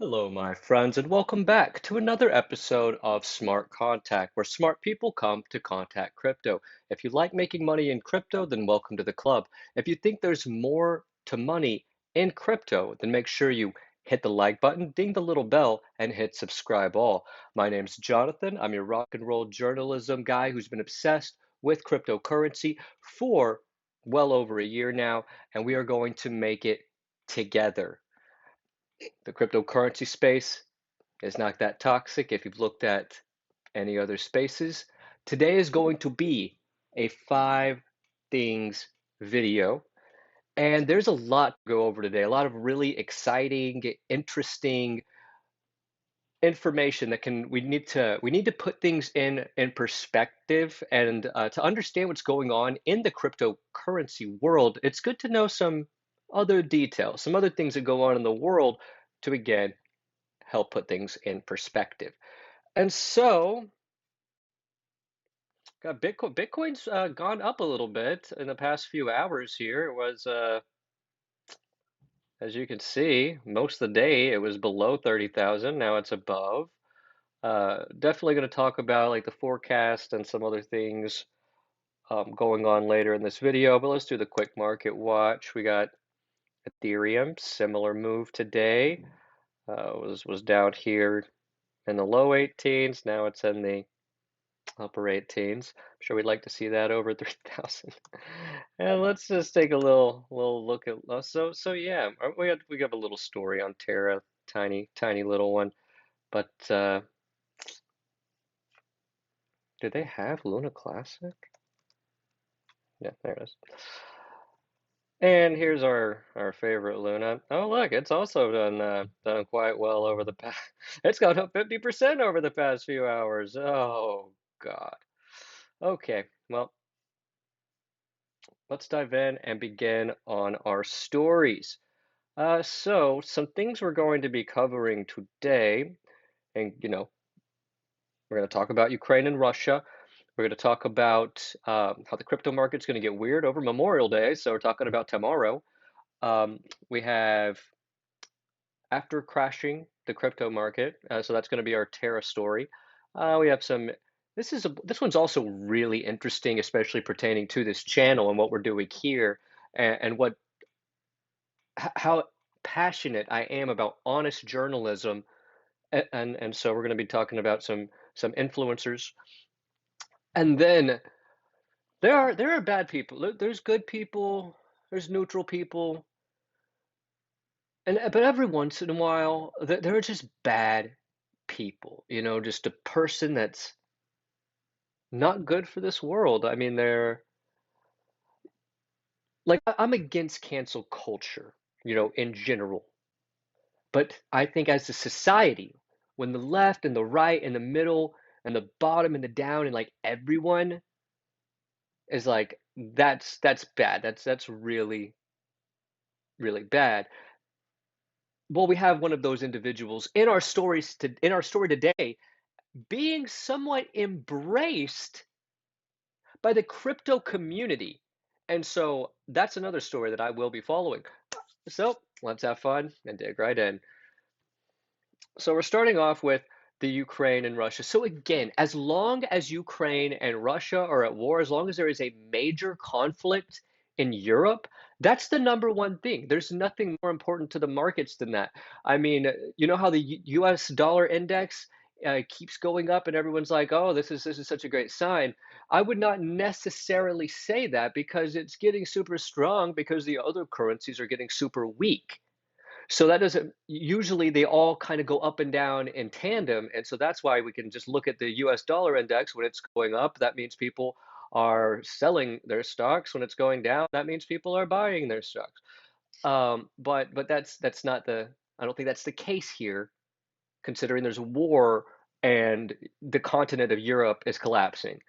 Hello, my friends, and welcome back to another episode of Smart Contact, where smart people come to contact crypto. If you like making money in crypto, then welcome to the club. If you think there's more to money in crypto, then make sure you hit the like button, ding the little bell, and hit subscribe all. My name's Jonathan. I'm your rock and roll journalism guy who's been obsessed with cryptocurrency for well over a year now, and we are going to make it together. The cryptocurrency space is not that toxic if you've looked at any other spaces. Today is going to be a five things video. And there's a lot to go over today, a lot of really exciting, interesting information that can we need to put things in perspective and to understand what's going on in the cryptocurrency world. It's good to know some other details, some other things that go on in the world to again help put things in perspective. And so, got Bitcoin's gone up a little bit in the past few hours here. It was, as you can see, most of the day it was below 30,000. Now it's above. Definitely going to talk about like the forecast and some other things going on later in this video. But let's do the quick market watch. We got Ethereum, similar move today. Was down here in the low 18s. Now it's in the upper 18s. I'm sure we'd like to see that over 3,000. And let's just take a little look at so yeah, we have a little story on Terra, tiny little one. But do they have Luna Classic? Yeah, there it is. And here's our favorite Luna. Oh look, it's also done quite well over the past. It's gone up 50% over the past few hours. Oh God. Okay, well, let's dive in and begin on our stories. So some things we're going to be covering today, and we're going to talk about Ukraine and Russia. We're going to talk about how the crypto market's going to get weird over Memorial Day. So we're talking about tomorrow. We have after crashing the crypto market. So that's going to be our Terra story. We have some. This one's also really interesting, especially pertaining to this channel and what we're doing here, and what how passionate I am about honest journalism, and so we're going to be talking about some influencers, and then there are bad people. There's good people. There's neutral people, and but every once in a while there are just bad people. Just a person that's not good for this world. I mean, they're like I'm against cancel culture, in general. But I think as a society, when the left and the right and the middle and the bottom and the down and like everyone is like that's bad. That's really really bad. Well, we have one of those individuals in our story today being somewhat embraced by the crypto community. And so that's another story that I will be following. So let's have fun and dig right in. So we're starting off with the Ukraine and Russia. So again, as long as Ukraine and Russia are at war, as long as there is a major conflict in Europe, that's the number one thing. There's nothing more important to the markets than that. I mean, you know how the US dollar index keeps going up and everyone's like, "Oh, this is such a great sign." I would not necessarily say that because it's getting super strong because the other currencies are getting super weak. So that doesn't usually they all kind of go up and down in tandem. And so that's why we can just look at the US dollar index when it's going up. That means people are selling their stocks. When it's going down, that means people are buying their stocks. But that's not I don't think that's the case here, considering there's a war and the continent of Europe is collapsing.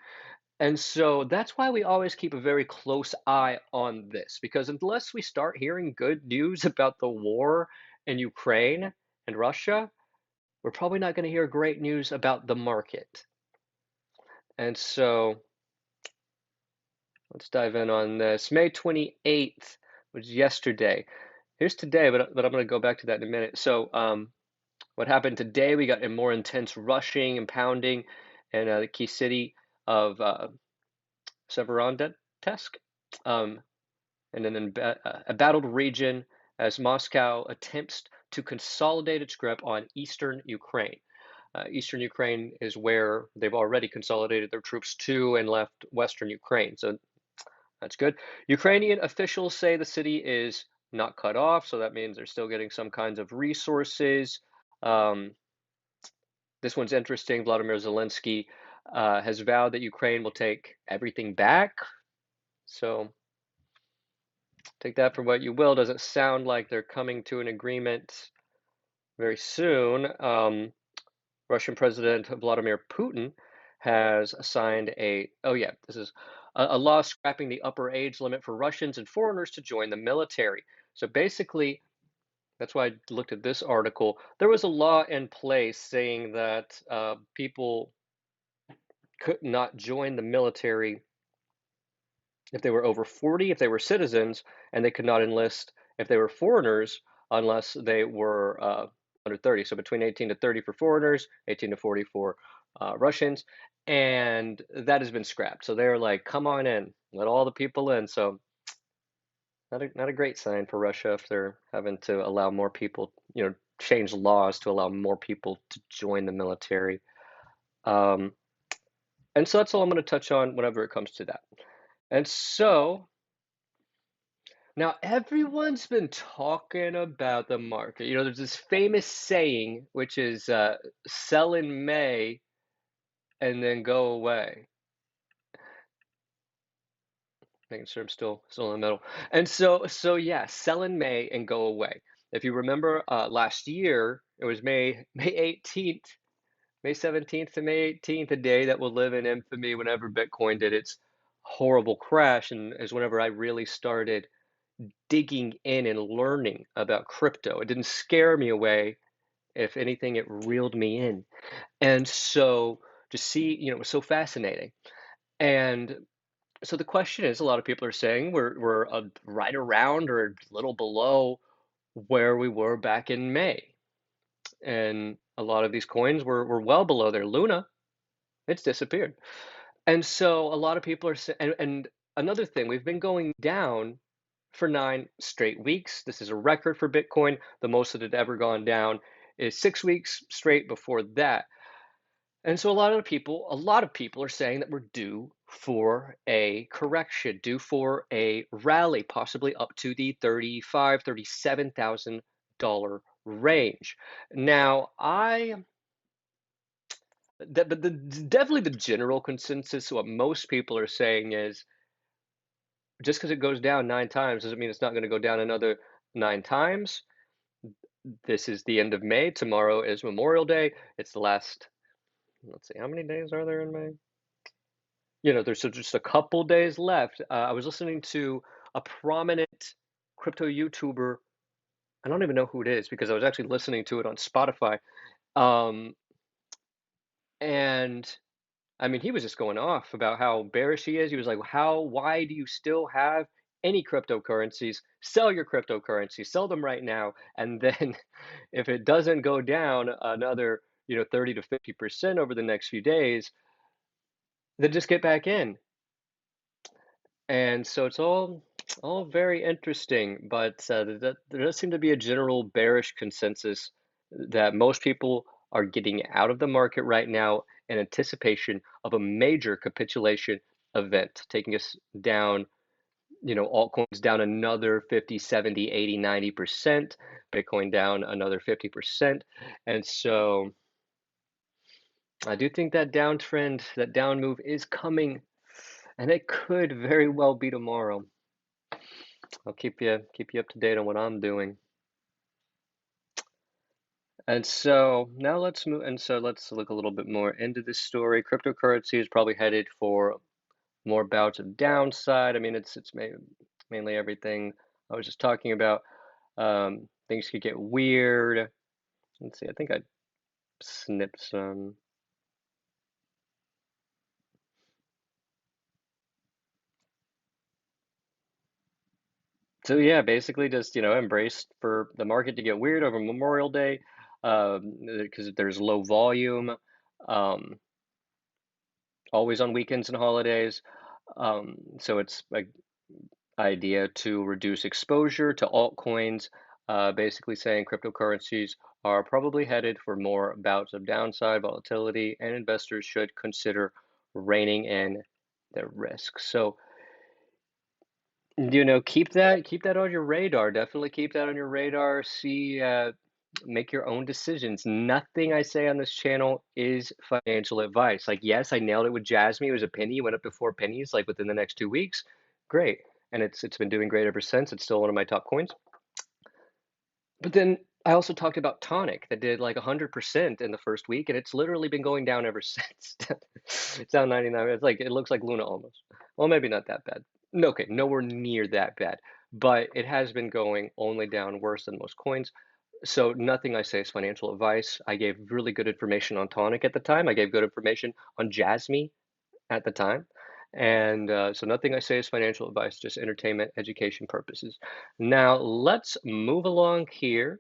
And so that's why we always keep a very close eye on this, because unless we start hearing good news about the war in Ukraine and Russia, we're probably not going to hear great news about the market. And so let's dive in on this. May 28th was yesterday. Here's today, but I'm going to go back to that in a minute. So What happened today, we got a more intense rushing and pounding in the key city of Severodonetsk, um, and an embattled region as Moscow attempts to consolidate its grip on eastern Ukraine. Eastern Ukraine is where they've already consolidated their troops to and left western Ukraine. So that's good. Ukrainian officials say the city is not cut off, so that means they're still getting some kinds of resources. Um, this one's interesting. Vladimir Zelensky has vowed that Ukraine will take everything back. So take that for what you will. Doesn't sound like they're coming to an agreement very soon. Russian President Vladimir Putin has signed oh yeah, this is a law scrapping the upper age limit for Russians and foreigners to join the military. So basically, that's why I looked at this article. There was a law in place saying that people could not join the military if they were over 40, if they were citizens, and they could not enlist if they were foreigners unless they were under 30. So between 18 to 30 for foreigners, 18 to 40 for Russians, and that has been scrapped. So they're like, come on in, let all the people in. So not a great sign for Russia if they're having to allow more people, change laws to allow more people to join the military. Um, and so that's all I'm going to touch on whenever it comes to that. And so now, everyone's been talking about the market. There's this famous saying, which is sell in May and then go away. Making sure I'm still in the middle. And so yeah, sell in May and go away. If you remember last year, it was May 18th, May 17th to May 18th, a day that will live in infamy whenever Bitcoin did its horrible crash, and is whenever I really started digging in and learning about crypto. It didn't scare me away. If anything, it reeled me in. And so to see, it was so fascinating. And so the question is, a lot of people are saying we're right around or a little below where we were back in May. And a lot of these coins were well below their Luna. It's disappeared. And so a lot of people are saying, and another thing, we've been going down for 9 straight weeks. This is a record for Bitcoin. The most that it ever gone down is 6 weeks straight before that. And so a lot of people are saying that we're due for a correction, due for a rally, possibly up to the $37,000 range. Now, definitely the general consensus, what most people are saying is just because it goes down 9 times doesn't mean it's not going to go down another 9 times. This is the end of May. Tomorrow is Memorial Day. It's the last, let's see, how many days are there in May? There's just a couple days left. I was listening to a prominent crypto YouTuber. I don't even know who it is because I was actually listening to it on Spotify. Um, and I mean, he was just going off about how bearish he is. He was like, why do you still have any cryptocurrencies? Sell your cryptocurrencies, sell them right now. And then if it doesn't go down another, 30 to 50% over the next few days, then just get back in. And so it's all very interesting, but there does seem to be a general bearish consensus that most people are getting out of the market right now in anticipation of a major capitulation event, taking us down, altcoins down another 50, 70, 80, 90%, Bitcoin down another 50%. And so I do think that downtrend, that down move is coming, and it could very well be tomorrow. I'll keep you up to date on what I'm doing. And so now let's move, and so let's look a little bit more into this story. Cryptocurrency is probably headed for more bouts of downside. I mean, it's mainly everything I was just talking about. Things could get weird. Let's see, I think I snipped some. So yeah, basically just, embrace for the market to get weird over Memorial Day. because there's low volume, um, always on weekends and holidays. So it's like idea to reduce exposure to altcoins, basically saying cryptocurrencies are probably headed for more bouts of downside volatility, and investors should consider reining in their risk. So, keep that on your radar. Definitely keep that on your radar. See, make your own decisions. Nothing I say on this channel is financial advice. Like, yes, I nailed it with Jasmine. It was a penny. It went up to 4 pennies like within the next 2 weeks. Great. And it's been doing great ever since. It's still one of my top coins. But then I also talked about Tonic that did like 100% in the first week, and it's literally been going down ever since. It's down 99. It's like it looks like Luna almost. Well, maybe not that bad. No, okay, nowhere near that bad. But it has been going only down worse than most coins. So nothing I say is financial advice. I gave really good information on Tonic at the time. I gave good information on Jasmine at the time. And so nothing I say is financial advice, just entertainment, education purposes. Now let's move along here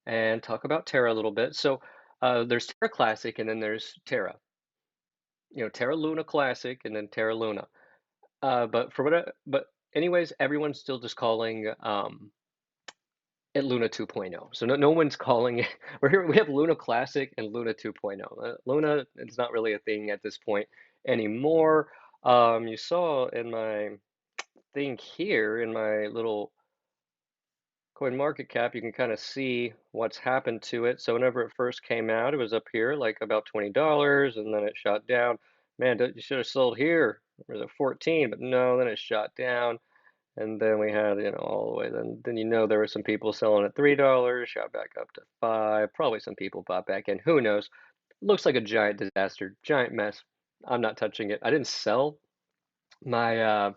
and talk about Terra a little bit. So there's Terra Classic and then there's Terra. Terra Luna Classic and then Terra Luna. But anyways, everyone's still just calling it Luna 2.0. So no one's calling it. We have Luna Classic and Luna 2.0. Luna is not really a thing at this point anymore. You saw in my thing here in my little coin market cap, you can kind of see what's happened to it. So whenever it first came out, it was up here like about $20, and then it shot down. Man, you should have sold here. It was at 14, but no, then it shot down. And then we had, all the way. Then there were some people selling at $3, shot back up to 5. Probably some people bought back in. Who knows? Looks like a giant disaster, giant mess. I'm not touching it. I didn't sell my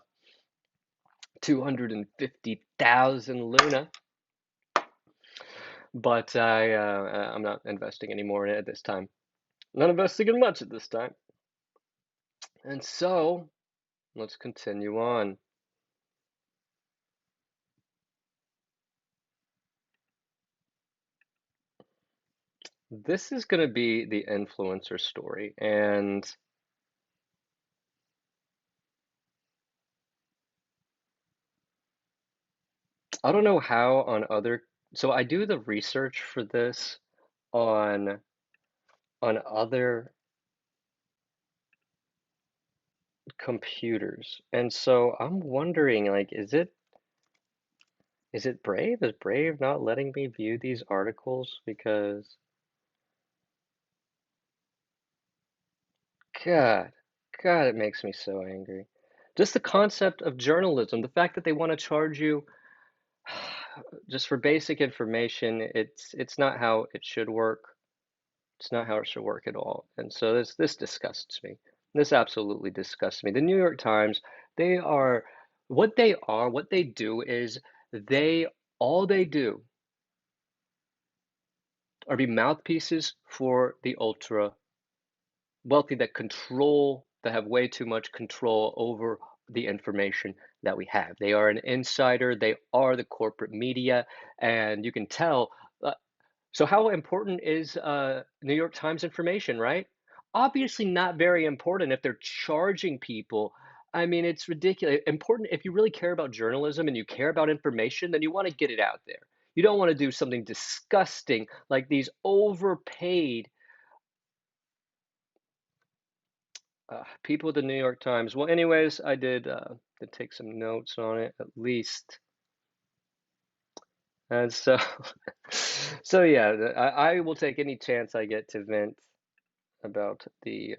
250,000 Luna, but I'm not investing anymore in it at this time. Not investing in much at this time. And so let's continue on. This is going to be the influencer story, and I don't know how on other, so I do the research for this on other computers. And so I'm wondering, like, is it Brave? Is Brave not letting me view these articles? Because God, God, it makes me so angry. Just the concept of journalism, the fact that they want to charge you just for basic information, it's not how it should work. It's not how it should work at all. And so this disgusts me. This absolutely disgusts me. The New York Times, they are what they do is they all they do are be mouthpieces for the ultra wealthy that have way too much control over the information that we have. They are an insider, they are the corporate media, and you can tell. So how important is New York Times information, right? Obviously not very important if they're charging people. I mean, it's ridiculous. Important if you really care about journalism and you care about information, then you want to get it out there. You don't want to do something disgusting like these overpaid people at the New York Times. Well, anyways, I did take some notes on it at least. And so, so yeah, I will take any chance I get to vent about the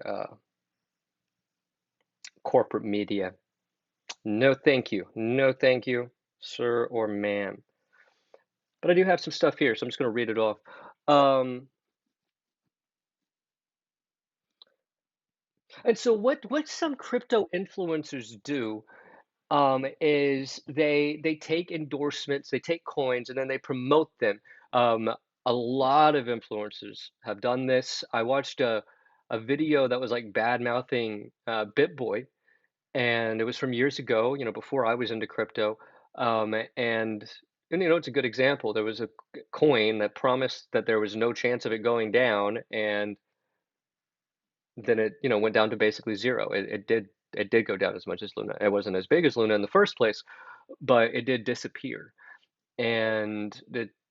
corporate media. No, thank you. No, thank you, sir or ma'am. But I do have some stuff here, so I'm just going to read it off. Um, and so what some crypto influencers do is they take endorsements, they take coins, and then they promote them. Um, a lot of influencers have done this. I watched a video that was like bad mouthing BitBoy, and it was from years ago, before I was into crypto. And And it's a good example. There was a coin that promised that there was no chance of it going down, and then it, went down to basically zero. It did go down as much as Luna. It wasn't as big as Luna in the first place, but it did disappear. And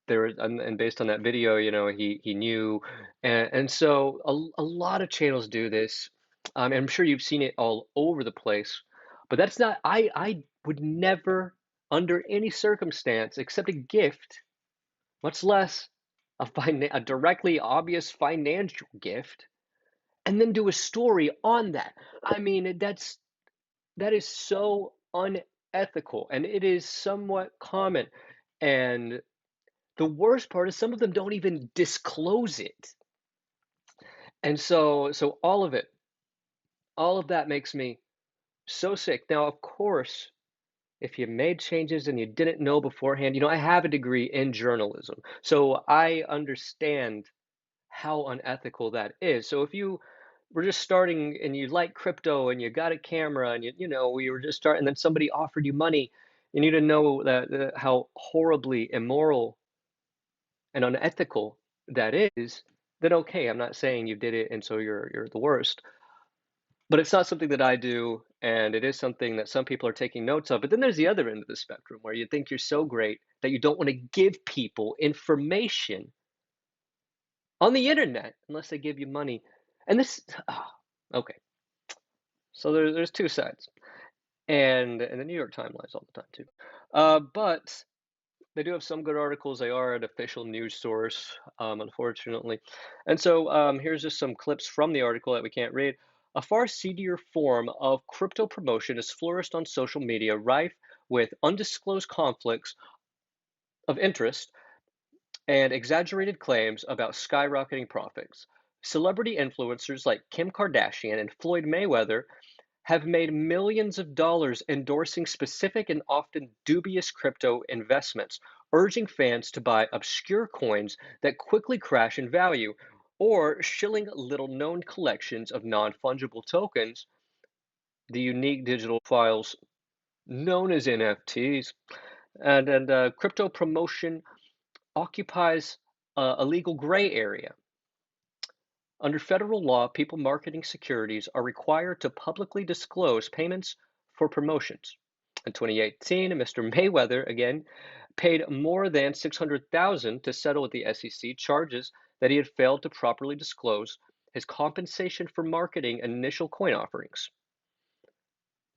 and based on that video, he knew, and so a lot of channels do this. And I'm sure you've seen it all over the place, but that's not. I would never, under any circumstance, accept a gift, much less a directly obvious financial gift, and then do a story on that. I mean, that is so unethical, and it is somewhat common. And the worst part is some of them don't even disclose it. And so all of that makes me so sick. Now, of course, if you made changes and you didn't know beforehand, I have a degree in journalism. So I understand how unethical that is. So if you were just starting and you like crypto and you got a camera and we were just starting, and then somebody offered you money and you didn't know that how horribly immoral and unethical that is, then okay, I'm not saying you did it and so you're the worst. But it's not something that I do, and it is something that some people are taking notes of. But then there's the other end of the spectrum where you think you're so great that you don't want to give people information on the internet unless they give you money. And this, okay, so there's two sides, and the New York Times lies all the time too. But they do have some good articles. They are an official news source, unfortunately. And so here's just some clips from the article that we can't read. A far seedier form of crypto promotion has flourished on social media, rife with undisclosed conflicts of interest and exaggerated claims about skyrocketing profits. Celebrity influencers like Kim Kardashian and Floyd Mayweather have made millions of dollars endorsing specific and often dubious crypto investments, urging fans to buy obscure coins that quickly crash in value, or shilling little known collections of non fungible tokens, the unique digital files known as NFTs. And crypto promotion occupies a legal gray area. Under federal law, people marketing securities are required to publicly disclose payments for promotions. In 2018, Mr. Mayweather again paid more than $600,000 to settle with the SEC charges that he had failed to properly disclose his compensation for marketing initial coin offerings,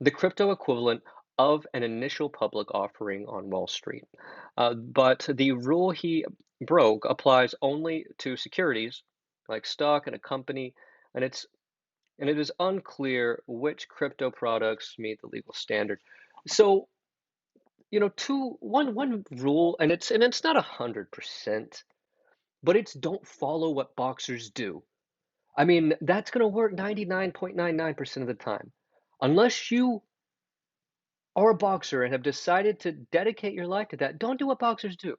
the crypto equivalent of an initial public offering on Wall Street. But the rule he broke applies only to securities like stock in a company, and it is unclear which crypto products meet the legal standard. So, one rule, and it's not 100%, but it's don't follow what boxers do. I mean, that's going to work 99.99% of the time. Unless you are a boxer and have decided to dedicate your life to that, don't do what boxers do.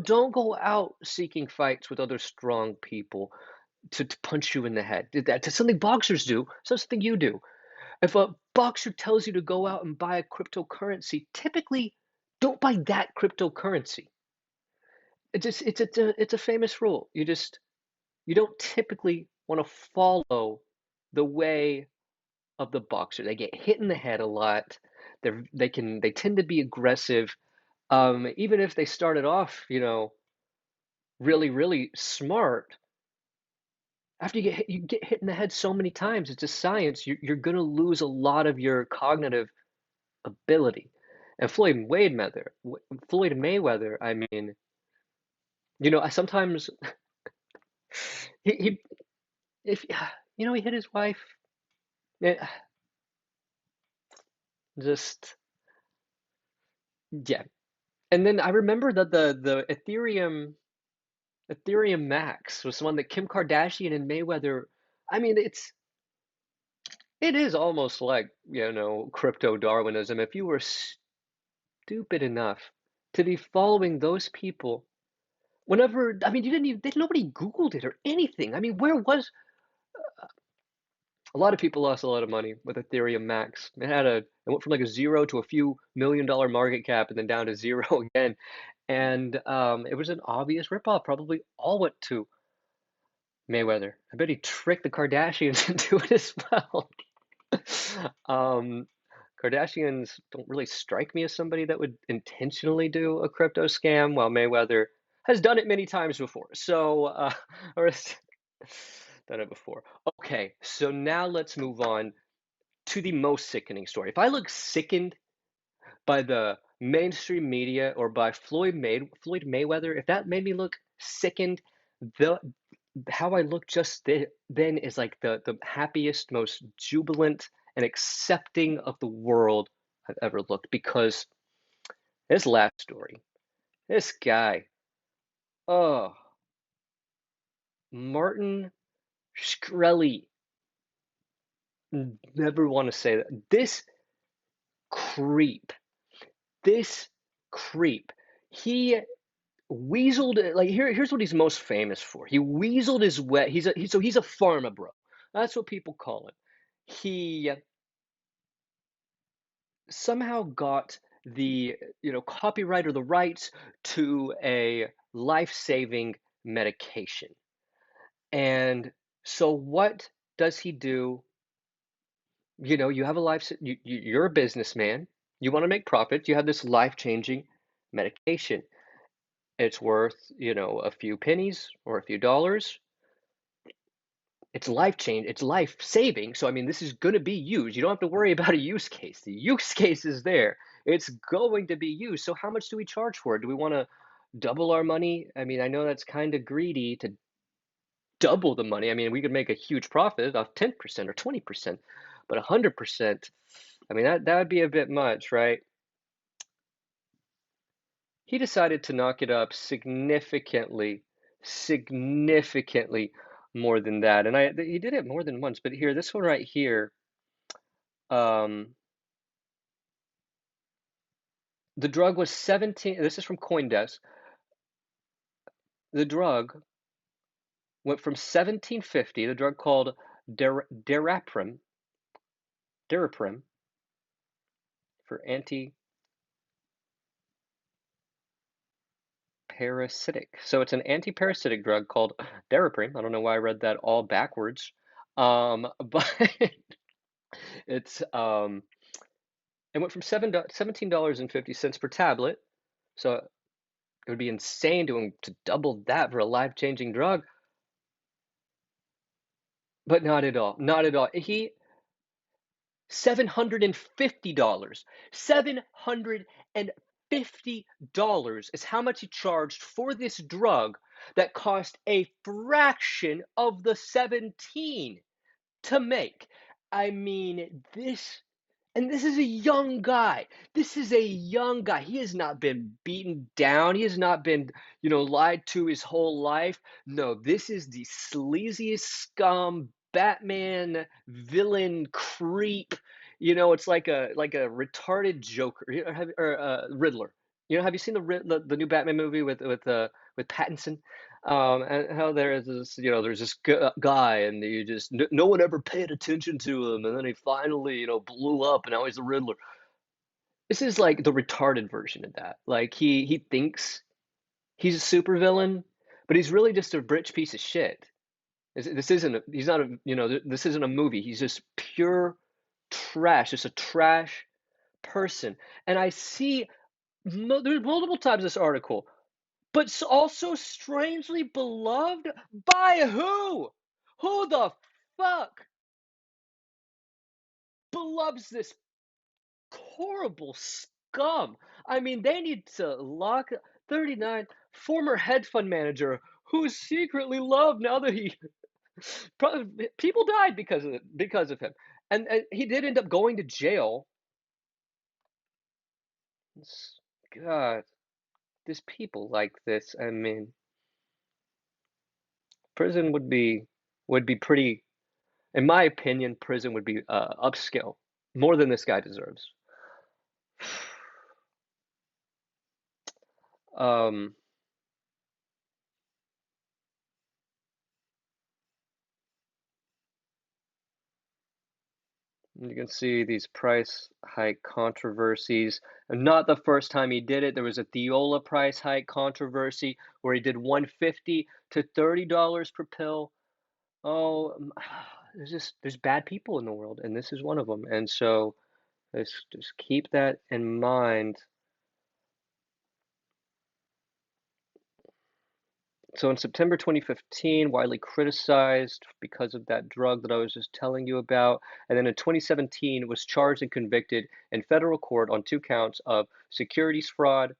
Don't go out seeking fights with other strong people to punch you in the head. That's something boxers do, so something you do. If a boxer tells you to go out and buy a cryptocurrency, typically don't buy that cryptocurrency. It's a famous rule. You don't typically want to follow the way of the boxer. They get hit in the head a lot. They tend to be aggressive. Even if they started off, really, really smart, after you get hit in the head so many times, it's a science, you're gonna lose a lot of your cognitive ability. And Floyd Mayweather, I mean, I sometimes he if he hit his wife, eh, just yeah. And then I remember that the Ethereum Max was one that Kim Kardashian and Mayweather. I mean, it is almost like, crypto Darwinism. If you were stupid enough to be following those people, whenever, I mean, you didn't even, nobody Googled it or anything. I mean, where was, a lot of people lost a lot of money with Ethereum Max. It went from like a zero to a few $1 million market cap and then down to zero again. and it was an obvious ripoff. Probably all went to Mayweather. I bet he tricked the Kardashians into it as well. Um, Kardashians don't really strike me as somebody that would intentionally do a crypto scam, while Mayweather has done it many times before. So, or has done it before. Okay, so now let's move on to the most sickening story. If I look sickened by the mainstream media or by Floyd Mayweather, if that made me look sickened, the how I look just then is like the happiest, most jubilant and accepting of the world I've ever looked. Because this last story, this guy, oh, Martin Shkreli, never want to say that. Creep, this creep, he weaseled, like, here's what he's most famous for. He weaseled his way. He's a pharma bro. That's what people call him. He somehow got the copyright or the rights to a life-saving medication. And so what does he do? You have a you're a businessman. You want to make profit. You have this life-changing medication. It's worth, a few pennies or a few dollars. It's life saving. So, I mean, this is going to be used. You don't have to worry about a use case. The use case is there. It's going to be used. So, how much do we charge for it? Do we want to double our money? I mean, I know that's kind of greedy to double the money. I mean, we could make a huge profit off 10% or 20%, but 100%, I mean, that would be a bit much, right? He decided to knock it up significantly more than that. And he did it more than once, but here, this one right here, um, the drug was 17, this is from CoinDesk. The drug went from 1750, the drug called Daraprim for anti-parasitic. So it's an anti-parasitic drug called Daraprim. I don't know why I read that all backwards. But it's it went from $17.50 per tablet. So it would be insane to double that for a life-changing drug, but not at all. Not at all. $750. $750 is how much he charged for this drug that cost a fraction of the 17 to make. I mean, this is a young guy. This is a young guy. He has not been beaten down. He has not been, lied to his whole life. No, this is the sleaziest scum, Batman villain creep. It's like a retarded Joker or Riddler. Have you seen the new Batman movie with Pattinson? And how there is this, there's this guy, and you just no one ever paid attention to him, and then he finally, blew up, and now he's the Riddler. This is like the retarded version of that. Like he thinks he's a supervillain, but he's really just a rich piece of shit. He's not a, this isn't a movie. He's just pure trash, just a trash person. And I see there's multiple times in this article, but also strangely beloved by who? Who the fuck beloves this horrible scum? I mean, they need to lock 39 former hedge fund manager who's secretly loved now that he people died because of him, and he did end up going to jail. God, there's people like this. I mean, prison would be pretty. In my opinion, prison would be upscale, more than this guy deserves. Um, You can see these price hike controversies. And not the first time he did it. There was a Thiola price hike controversy where he did 150 to $30 per pill. Oh, there's bad people in the world, and this is one of them. And so just keep that in mind. So in September 2015, widely criticized because of that drug that I was just telling you about. And then in 2017, was charged and convicted in federal court on 2 counts of securities fraud.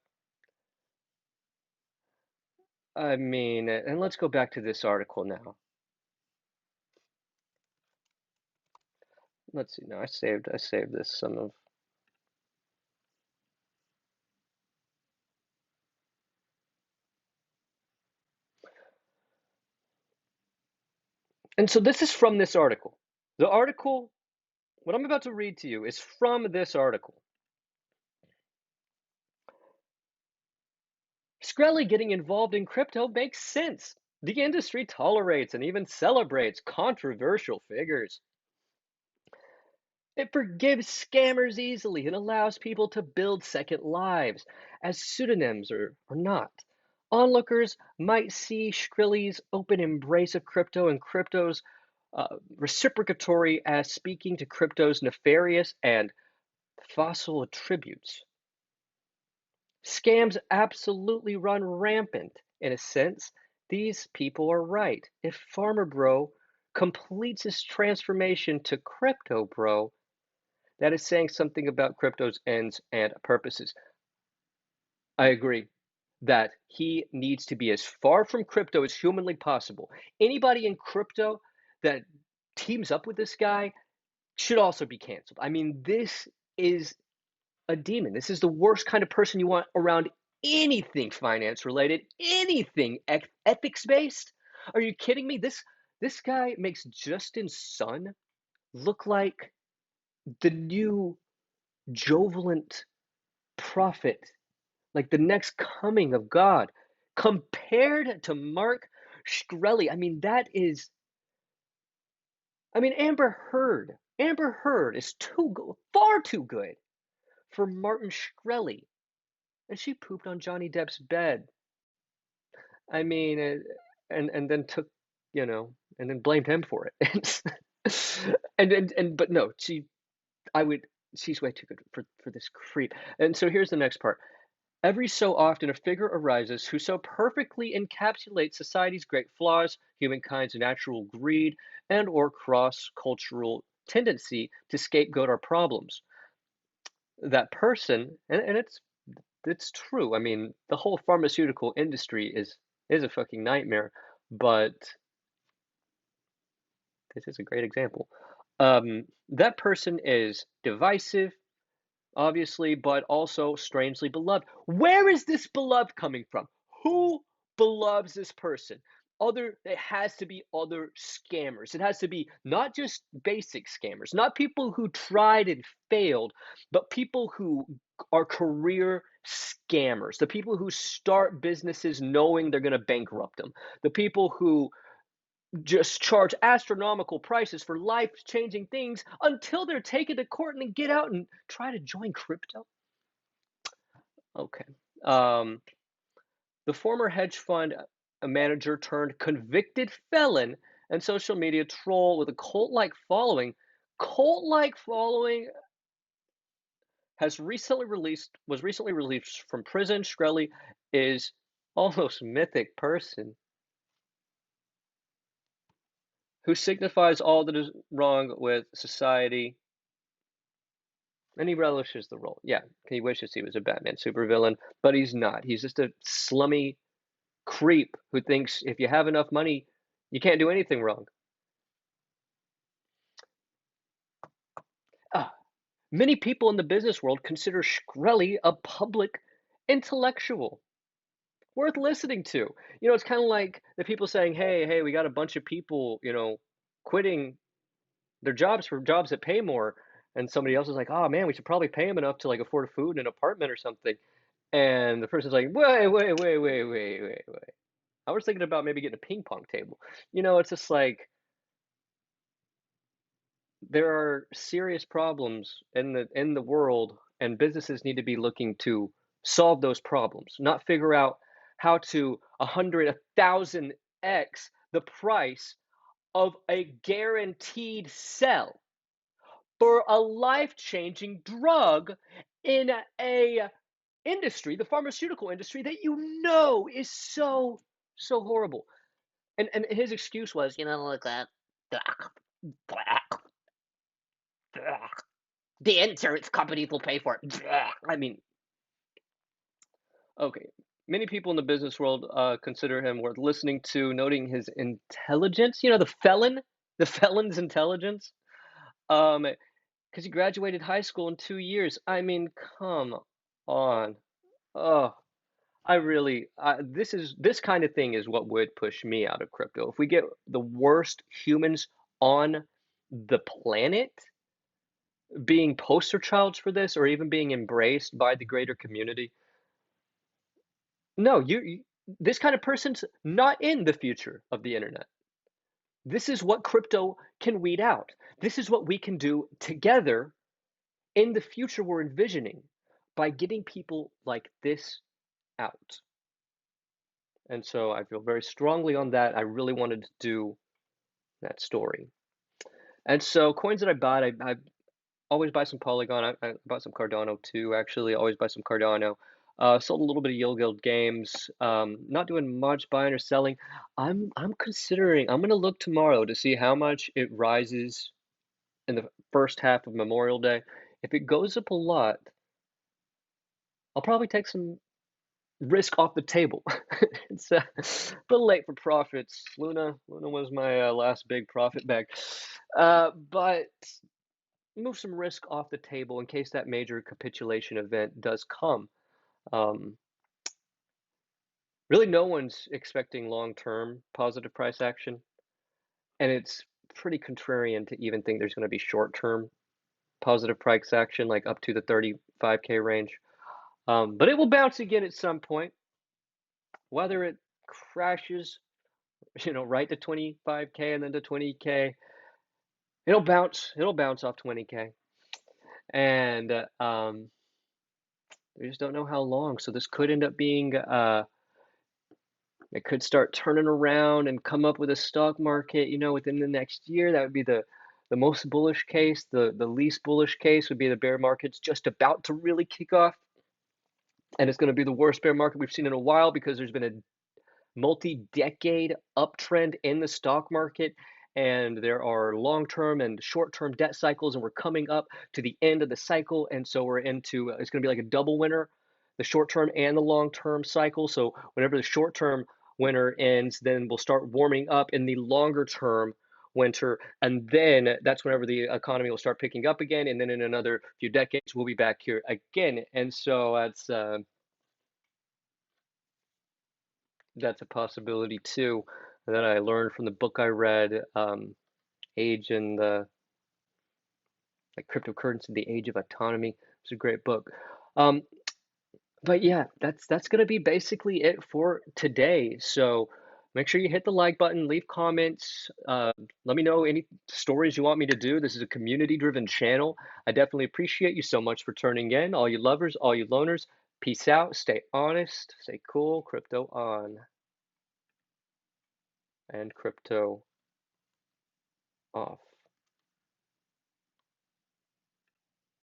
I mean, and let's go back to this article now. Let's see. Now I saved this some of. And so this is from this article. The article, what I'm about to read to you is from this article. Shkreli getting involved in crypto makes sense. The industry tolerates and even celebrates controversial figures. It forgives scammers easily and allows people to build second lives as pseudonyms or not. Onlookers might see Shkreli's open embrace of crypto and crypto's reciprocatory as speaking to crypto's nefarious and fossil attributes. Scams absolutely run rampant. In a sense, these people are right. If Farmer Bro completes his transformation to Crypto Bro, that is saying something about crypto's ends and purposes. I agree that he needs to be as far from crypto as humanly possible. Anybody in crypto that teams up with this guy should also be canceled. I mean, this is a demon. This is the worst kind of person you want around anything finance related, anything ethics based. Are you kidding me? This guy makes Justin Sun look like the new jovilant prophet, like the next coming of God, compared to Mark Shkreli. I mean, Amber Heard. Amber Heard is far too good for Martin Shkreli, and she pooped on Johnny Depp's bed. I mean, and then took, and then blamed him for it. But no, I would, she's way too good for this creep. And so here's the next part. Every so often, a figure arises who so perfectly encapsulates society's great flaws, humankind's natural greed, and or cross-cultural tendency to scapegoat our problems. That person, and it's true. I mean, the whole pharmaceutical industry is a fucking nightmare, but this is a great example. That person is divisive, obviously, but also strangely beloved. Where is this beloved coming from? Who beloves this person? It has to be other scammers. It has to be not just basic scammers, not people who tried and failed, but people who are career scammers, the people who start businesses knowing they're going to bankrupt them, the people who just charge astronomical prices for life-changing things until they're taken to court and then get out and try to join crypto. Okay. Um, the former hedge fund manager turned convicted felon and social media troll with a cult-like following was recently released from prison. Shkreli is almost mythic person who signifies all that is wrong with society. And he relishes the role. Yeah, he wishes he was a Batman supervillain, but he's not. He's just a slummy creep who thinks if you have enough money, you can't do anything wrong. Ah, many people in the business world consider Shkreli a public intellectual worth listening to. It's kind of like the people saying, hey, we got a bunch of people, quitting their jobs for jobs that pay more. And somebody else is like, oh man, we should probably pay them enough to like afford food and an apartment or something. And the person's like, wait. I was thinking about maybe getting a ping pong table. It's just like, there are serious problems in the world, and businesses need to be looking to solve those problems, not figure out how to 1,000x the price of a guaranteed sell for a life-changing drug in a industry, the pharmaceutical industry, that is so horrible. And his excuse was, like that. The insurance companies will pay for it. I mean, okay. Many people in the business world consider him worth listening to, noting his intelligence. The felon's intelligence. Because he graduated high school in 2 years. I mean, come on. Oh, this kind of thing is what would push me out of crypto. If we get the worst humans on the planet being poster childs for this, or even being embraced by the greater community, no, this kind of person's not in the future of the internet. This is what crypto can weed out. This is what we can do together in the future we're envisioning by getting people like this out. And so I feel very strongly on that. I really wanted to do that story. And so coins that I bought, I always buy some Polygon. I bought some Cardano too, actually. Always buy some Cardano. Sold a little bit of Yield Guild games. Not doing much buying or selling. I'm considering. I'm gonna look tomorrow to see how much it rises in the first half of Memorial Day. If it goes up a lot, I'll probably take some risk off the table. It's a little late for profits. Luna was my last big profit bag. But move some risk off the table in case that major capitulation event does come. Um, really, no one's expecting long-term positive price action, and it's pretty contrarian to even think there's going to be short-term positive price action, like up to the 35K range. But it will bounce again at some point, whether it crashes, right to 25K and then to 20K. It'll bounce off 20K. And we just don't know how long. So this could end up being it could start turning around and come up with a stock market, within the next year. That would be the most bullish case. The least bullish case would be the bear market's just about to really kick off. And it's going to be the worst bear market we've seen in a while because there's been a multi-decade uptrend in the stock market, and there are long-term and short-term debt cycles, and we're coming up to the end of the cycle, and so it's going to be like a double winter, the short-term and the long-term cycle. So whenever the short-term winter ends, then we'll start warming up in the longer-term winter, and then that's whenever the economy will start picking up again, and then in another few decades we'll be back here again. And so that's a possibility too. And then I learned from the book I read, Age and the like Cryptocurrency, the Age of Autonomy. It's a great book. Um, but yeah, that's gonna be basically it for today. So make sure you hit the like button, leave comments, let me know any stories you want me to do. This is a community-driven channel. I definitely appreciate you so much for turning in. All you lovers, all you loners, peace out, stay honest, stay cool, crypto on, and crypto off.